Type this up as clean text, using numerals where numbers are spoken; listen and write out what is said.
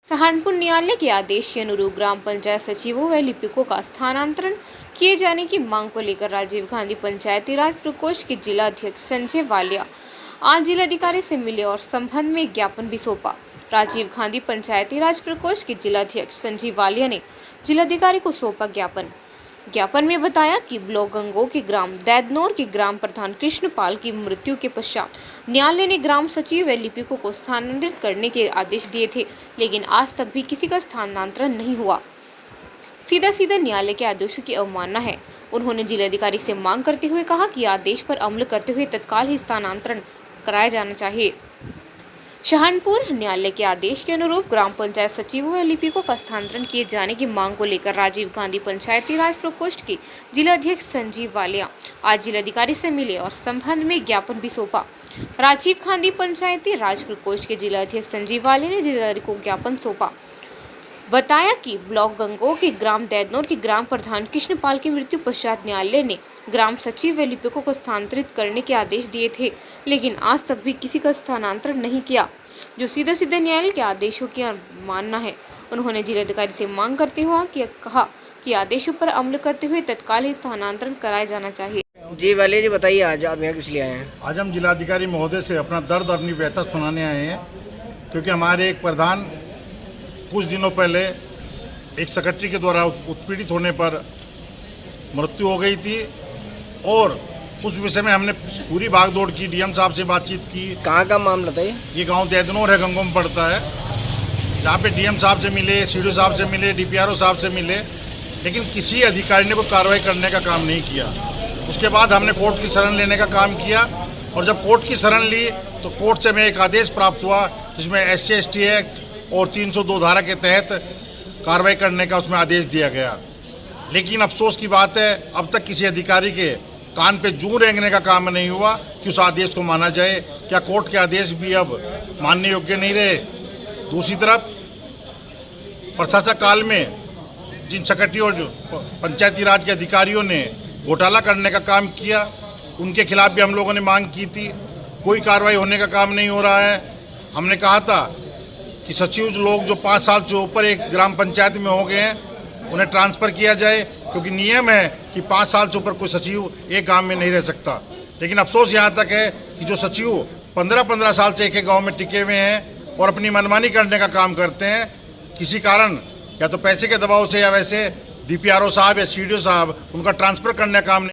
सहारनपुर न्यायालय के आदेश के अनुरूप ग्राम पंचायत सचिवों व लिपिकों का स्थानांतरण किए जाने की मांग को लेकर राजीव गांधी पंचायती राज प्रकोष्ठ के जिला अध्यक्ष संजय वालिया आज जिलाधिकारी से मिले और संबंध में ज्ञापन भी सौंपा। राजीव गांधी पंचायती राज प्रकोष्ठ के जिला अध्यक्ष संजय वालिया ने जिलाधिकारी को सौंपा ज्ञापन में बताया कि ब्लॉक गंगो के ग्राम दैदनौर के ग्राम प्रधान कृष्णपाल की मृत्यु के पश्चात न्यायालय ने ग्राम सचिव व लिपिकों को स्थानांतरित करने के आदेश दिए थे, लेकिन आज तक भी किसी का स्थानांतरण नहीं हुआ। सीधा न्यायालय के आदेशों की अवमानना है। उन्होंने जिलाधिकारी से मांग करते हुए कहा कि आदेश पर अमल करते हुए तत्काल ही स्थानांतरण कराया जाना चाहिए। सहारनपुर न्यायालय के आदेश के अनुरूप ग्राम पंचायत सचिवों व लिपिकों का स्थानांतरण किए जाने की मांग को लेकर राजीव गांधी पंचायती राज प्रकोष्ठ के जिला अध्यक्ष संजीव वालिया आज जिलाधिकारी से मिले और संबंध में ज्ञापन भी सौंपा। राजीव गांधी पंचायती राज प्रकोष्ठ के जिला अध्यक्ष संजीव वालिया ने जिलाधिकारी को ज्ञापन सौंपा। बताया कि ब्लॉक गंगो के ग्राम दैदनौर के ग्राम प्रधान कृष्णपाल की मृत्यु पश्चात न्यायालय ने ग्राम सचिव व लिपिकों को स्थानांतरित करने के आदेश दिए थे, लेकिन आज तक भी किसी का स्थानांतरण नहीं किया, जो सीधे न्यायालय के आदेशों की अवमानना है। उन्होंने जिलाधिकारी से मांग करते हुए कहा कि आदेशों पर अमल करते हुए तत्काल ही स्थानांतरण कराया जाना चाहिए। जी वाले जी, बताइए आज आप यहाँ किस लिए आए हैं? आज हम जिलाधिकारी महोदय से अपना दर्द अपनी व्यथा सुनाने आए हैं, क्योंकि हमारे एक प्रधान कुछ दिनों पहले एक सेक्रेटरी के द्वारा उत्पीड़ित होने पर मृत्यु हो गई थी और उस विषय में हमने पूरी भागदौड़ की, डीएम साहब से बातचीत की। कहाँ का मामला था ये गांव दैदनौर है, गंगो में पड़ता है, जहाँ पे डीएम साहब से मिले, सीडीओ साहब से मिले, डीपीआरओ साहब से मिले, लेकिन किसी अधिकारी ने कोई कार्रवाई करने का काम नहीं किया। उसके बाद हमने कोर्ट की शरण लेने का काम किया और जब कोर्ट की शरण ली तो कोर्ट से हमें एक आदेश प्राप्त हुआ जिसमें SC/ST एक्ट और 302 धारा के तहत कार्रवाई करने का उसमें आदेश दिया गया। लेकिन अफसोस की बात है, अब तक किसी अधिकारी के कान पे जूं रेंगने का काम नहीं हुआ कि उस आदेश को माना जाए। क्या कोर्ट के आदेश भी अब मानने योग्य नहीं रहे? दूसरी तरफ प्रशासक काल में जिन सेक्रेटरी और पंचायती राज के अधिकारियों ने घोटाला करने का काम किया, उनके खिलाफ भी हम लोगों ने मांग की थी। कोई कार्रवाई होने का काम नहीं हो रहा है। हमने कहा था कि सचिव लोग जो 5 साल से ऊपर एक ग्राम पंचायत में हो गए हैं उन्हें ट्रांसफ़र किया जाए, क्योंकि नियम है कि 5 साल से ऊपर कोई सचिव एक गांव में नहीं रह सकता। लेकिन अफसोस यहाँ तक है कि जो सचिव 15-15 साल से एक गांव में टिके हुए हैं और अपनी मनमानी करने का काम करते हैं, किसी कारण या तो पैसे के दबाव से या वैसे डीपीआरओ साहब या सीडीओ साहब उनका ट्रांसफ़र करने का काम